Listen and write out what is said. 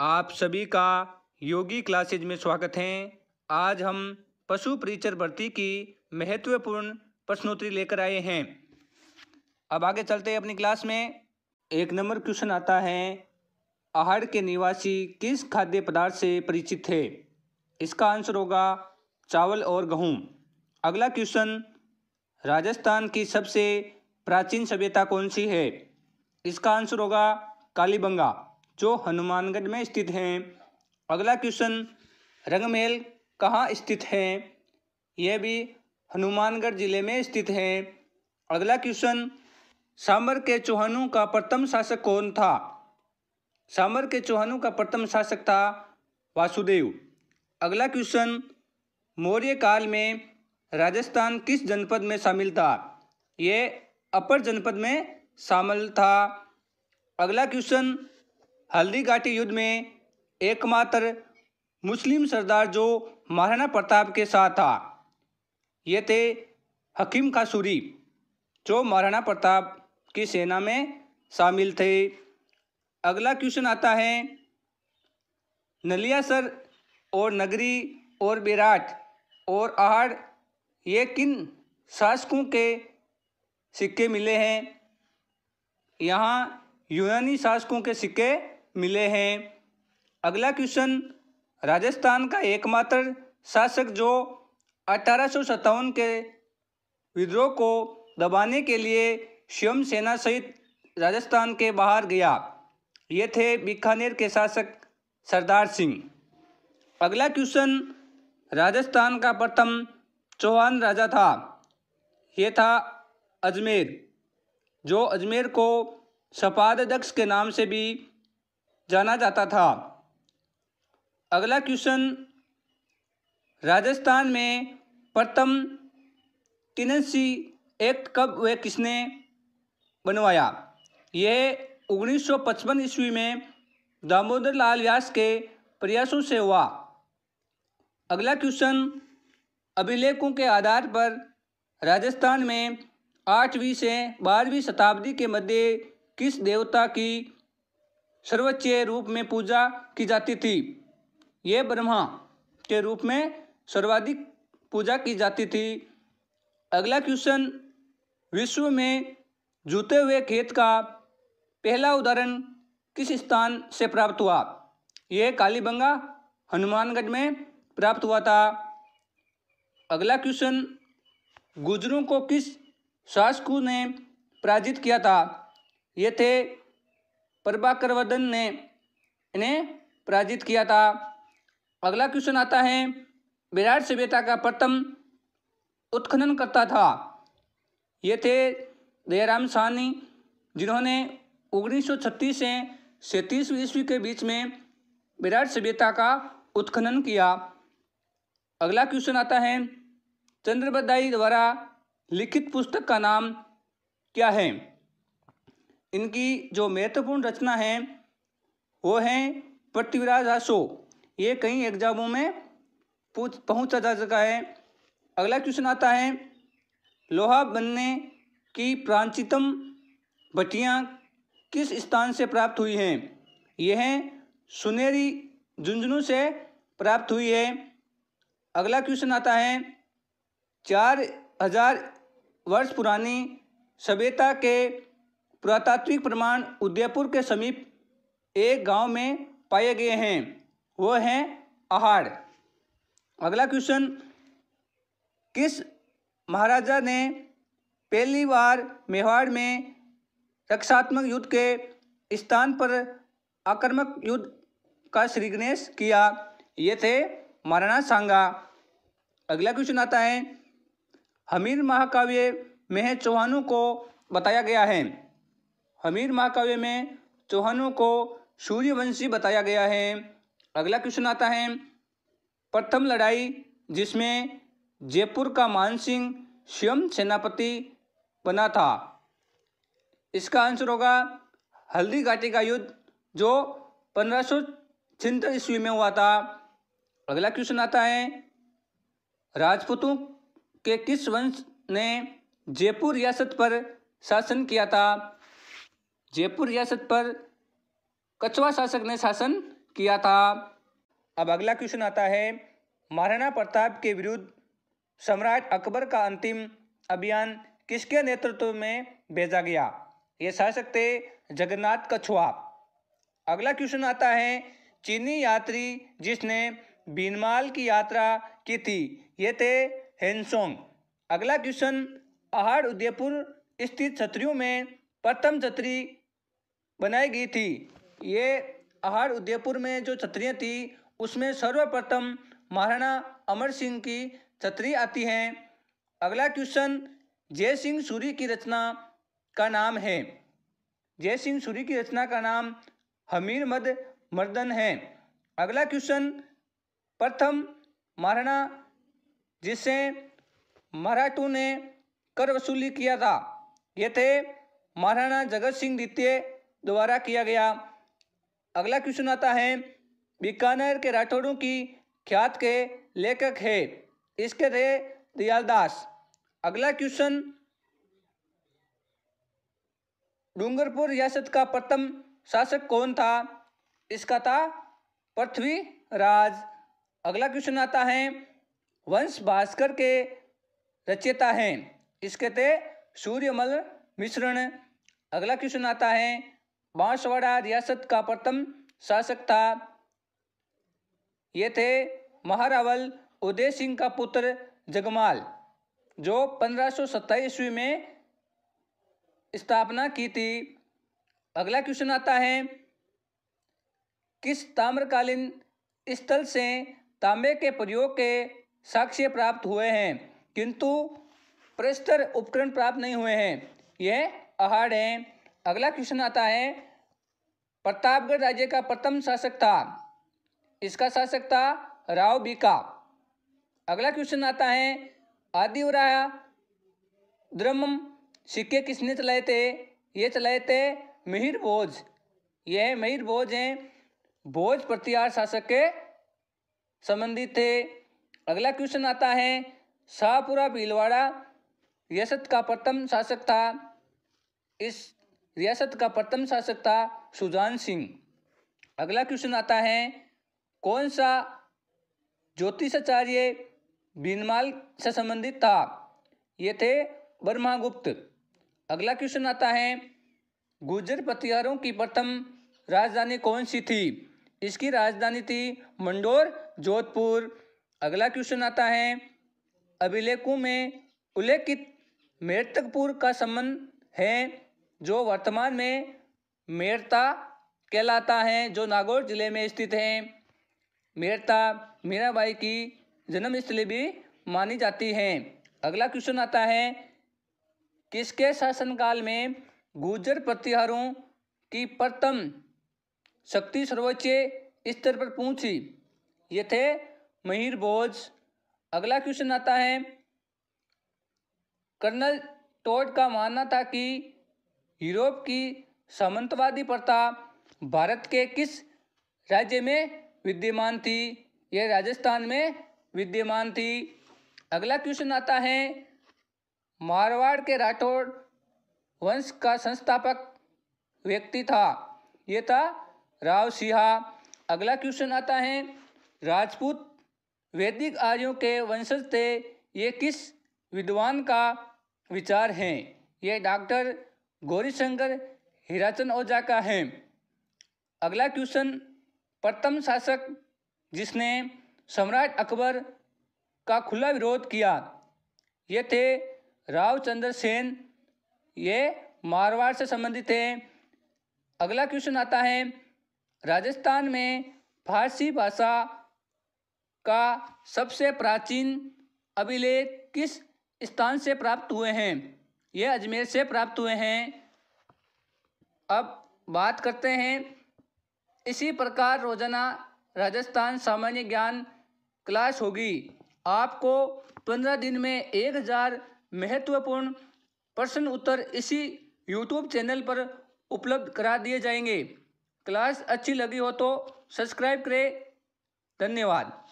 आप सभी का योगी क्लासेज में स्वागत है। आज हम पशु परिचर भर्ती की महत्वपूर्ण प्रश्नोत्तरी लेकर आए हैं। अब आगे चलते हैं अपनी क्लास में। 1 नंबर क्वेश्चन आता है, आहड़ के निवासी किस खाद्य पदार्थ से परिचित थे? इसका आंसर होगा चावल और गेहूँ। अगला क्वेश्चन, राजस्थान की सबसे प्राचीन सभ्यता कौन सी है? इसका आंसर होगा कालीबंगा, जो हनुमानगढ़ में स्थित है। अगला क्वेश्चन, रंगमहल कहाँ स्थित है? यह भी हनुमानगढ़ जिले में स्थित है। अगला क्वेश्चन, सांबर के चौहानों का प्रथम शासक कौन था? सांबर के चौहानों का प्रथम शासक था वासुदेव। अगला क्वेश्चन, मौर्य काल में राजस्थान किस जनपद में शामिल था? ये अपर जनपद में शामिल था। अगला क्वेश्चन, हल्दी घाटी युद्ध में एकमात्र मुस्लिम सरदार जो महाराणा प्रताप के साथ था, ये थे हकीम का सूरी, जो महाराणा प्रताप की सेना में शामिल थे। अगला क्वेश्चन आता है, नलियासर और नगरी और बेराट और आहड़ ये किन शासकों के सिक्के मिले हैं? यहाँ यूनानी शासकों के सिक्के मिले हैं। अगला क्वेश्चन, राजस्थान का एकमात्र शासक जो 1857 के विद्रोह को दबाने के लिए स्वयं सेना सहित राजस्थान के बाहर गया, ये थे बीकानेर के शासक सरदार सिंह। अगला क्वेश्चन, राजस्थान का प्रथम चौहान राजा था, ये था अजमेर, जो अजमेर को शपाददक्ष के नाम से भी जाना जाता था। अगला क्वेश्चन, राजस्थान में प्रथम टेनेंसी एक्ट कब व किसने बनवाया? यह 1955 ईस्वी में दामोदर लाल व्यास के प्रयासों से हुआ। अगला क्वेश्चन, अभिलेखों के आधार पर राजस्थान में 8वीं से 12वीं शताब्दी के मध्य किस देवता की सर्वोच्च रूप में पूजा की जाती थी? ये ब्रह्मा के रूप में सर्वाधिक पूजा की जाती थी। अगला क्वेश्चन, विश्व में जूते हुए खेत का पहला उदाहरण किस स्थान से प्राप्त हुआ? यह कालीबंगा हनुमानगढ़ में प्राप्त हुआ था। अगला क्वेश्चन, गुर्जरों को किस शासकों ने पराजित किया था? ये थे प्रभाकरवर्धन ने इन्हें पराजित किया था। अगला क्वेश्चन आता है, बेराट सभ्यता का प्रथम उत्खनन करता था, ये थे दयाराम साहनी, जिन्होंने 1936 से 37 ईस्वी के बीच में बेराट सभ्यता का उत्खनन किया। अगला क्वेश्चन आता है, चंद्रबरदाई द्वारा लिखित पुस्तक का नाम क्या है? इनकी जो महत्वपूर्ण रचना है वो है पृथ्वीराज आशो। ये कई एग्जामों में पहुंचा जा चुका है। अगला क्वेश्चन आता है, लोहा बनने की प्राचीनतम भट्टियाँ किस स्थान से प्राप्त हुई हैं? यह सुनेरी झुंझुनू से प्राप्त हुई है। अगला क्वेश्चन आता है, 4000 वर्ष पुरानी सभ्यता के पुरातात्विक प्रमाण उदयपुर के समीप एक गांव में पाए गए हैं, वो हैं आहड़। अगला क्वेश्चन, किस महाराजा ने पहली बार मेवाड़ में रक्षात्मक युद्ध के स्थान पर आक्रामक युद्ध का श्रीगणेश किया? ये थे महाराणा सांगा। अगला क्वेश्चन आता है, हमीर महाकाव्य में चौहानों को बताया गया है। हमीर महाकाव्य में चौहानों को सूर्यवंशी बताया गया है। अगला क्वेश्चन आता है, प्रथम लड़ाई जिसमें जयपुर का मानसिंह स्वयं सेनापति बना था, इसका आंसर होगा हल्दी घाटी का युद्ध, जो 1576 ईस्वी में हुआ था। अगला क्वेश्चन आता है, राजपूतों के किस वंश ने जयपुर रियासत पर शासन किया था? जयपुर रियासत पर कछवा शासक ने शासन किया था। अब अगला क्वेश्चन आता है, महाराणा प्रताप के विरुद्ध सम्राट अकबर का अंतिम अभियान किसके नेतृत्व में भेजा गया? ये शासक थे जगन्नाथ कछुआ। अगला क्वेश्चन आता है, चीनी यात्री जिसने बीनमाल की यात्रा की थी, ये थे हेनसोंग। अगला क्वेश्चन, पहाड़ उदयपुर स्थित छतरियों में प्रथम छतरी बनाई गई थी। ये पहाड़ उदयपुर में जो छतरियाँ थी उसमें सर्वप्रथम महाराणा अमर सिंह की छतरी आती है। अगला क्वेश्चन, जय सिंह सूरी की रचना का नाम है। जय सिंह सूरी की रचना का नाम हमीर मद मर्दन है। अगला क्वेश्चन, प्रथम महाराणा जिससे मराठों ने कर वसूली किया था, ये थे महाराणा जगत सिंह द्वितीय द्वारा किया गया। अगला क्वेश्चन आता है, बीकानेर के राठौड़ों की ख्यात के लेखक है, इसके थे दयालदास। अगला क्वेश्चन, डूंगरपुर रियासत का प्रथम शासक कौन था? इसका था पृथ्वीराज। अगला क्वेश्चन आता है, वंश भास्कर के रचयिता हैं, इसके थे सूर्यमल मिश्रण। अगला क्वेश्चन आता है, बांसवाड़ा रियासत का प्रथम शासक था, ये थे महारावल उदय सिंह का पुत्र जगमाल, जो 1527 ईस्वी में स्थापना की थी। अगला क्वेश्चन आता है, किस ताम्रकालीन स्थल से तांबे के प्रयोग के साक्ष्य प्राप्त हुए हैं किंतु प्रस्तर उपकरण प्राप्त नहीं हुए हैं? यह अहाड़ है। अगला क्वेश्चन आता है, प्रतापगढ़ राज्य का प्रथम शासक था, इसका शासक था राव बीका। अगला क्वेश्चन आता है, आदिवराह द्रमम सिक्के किसने चलाए थे? ये चलाए थे मिहिर भोज। यह मिहिर भोज हैं, भोज प्रतिहार शासक के संबंधित थे। अगला क्वेश्चन आता है, शाहपुरा भीलवाड़ा रियासत का प्रथम शासक था, इस रियासत का प्रथम शासक था सुजान सिंह। अगला क्वेश्चन आता है, कौन सा ज्योतिषाचार्य बीनमाल से संबंधित था? ये थे ब्रह्मगुप्त। अगला क्वेश्चन आता है, गुर्जर प्रतिहारों की प्रथम राजधानी कौन सी थी? इसकी राजधानी थी मंडोर जोधपुर। अगला क्वेश्चन आता है, अभिलेखों में उल्लेखित मेरतकपुर का संबंध है, जो वर्तमान में मेरता कहलाता है, जो नागौर जिले में स्थित है। मेरता मीराबाई की जन्मस्थली भी मानी जाती है। अगला क्वेश्चन आता है, किसके शासनकाल में गुर्जर प्रतिहारों की प्रथम शक्ति सर्वोच्च स्तर पर पहुंची? ये थे मिहिर भोज। अगला क्वेश्चन आता है, कर्नल टोड का मानना था कि यूरोप की सामंतवादी प्रथा भारत के किस राज्य में विद्यमान थी? यह राजस्थान में विद्यमान थी। अगला क्वेश्चन आता है, मारवाड़ के राठौड़ वंश का संस्थापक व्यक्ति था, ये था राव सिंहा। अगला क्वेश्चन आता है, राजपूत वैदिक आर्यों के वंशज थे, ये किस विद्वान का विचार है? ये डॉक्टर गौरीशंकर हीराचंद ओझा का है। अगला क्वेश्चन, प्रथम शासक जिसने सम्राट अकबर का खुला विरोध किया, ये थे रावचंद्र सेन, ये मारवाड़ से संबंधित है। अगला क्वेश्चन आता है, राजस्थान में फारसी भाषा का सबसे प्राचीन अभिलेख किस स्थान से प्राप्त हुए हैं? ये अजमेर से प्राप्त हुए हैं। अब बात करते हैं, इसी प्रकार रोजाना राजस्थान सामान्य ज्ञान क्लास होगी। आपको 15 दिन में 1000 महत्वपूर्ण प्रश्न उत्तर इसी YouTube चैनल पर उपलब्ध करा दिए जाएंगे। क्लास अच्छी लगी हो तो सब्सक्राइब करें। धन्यवाद।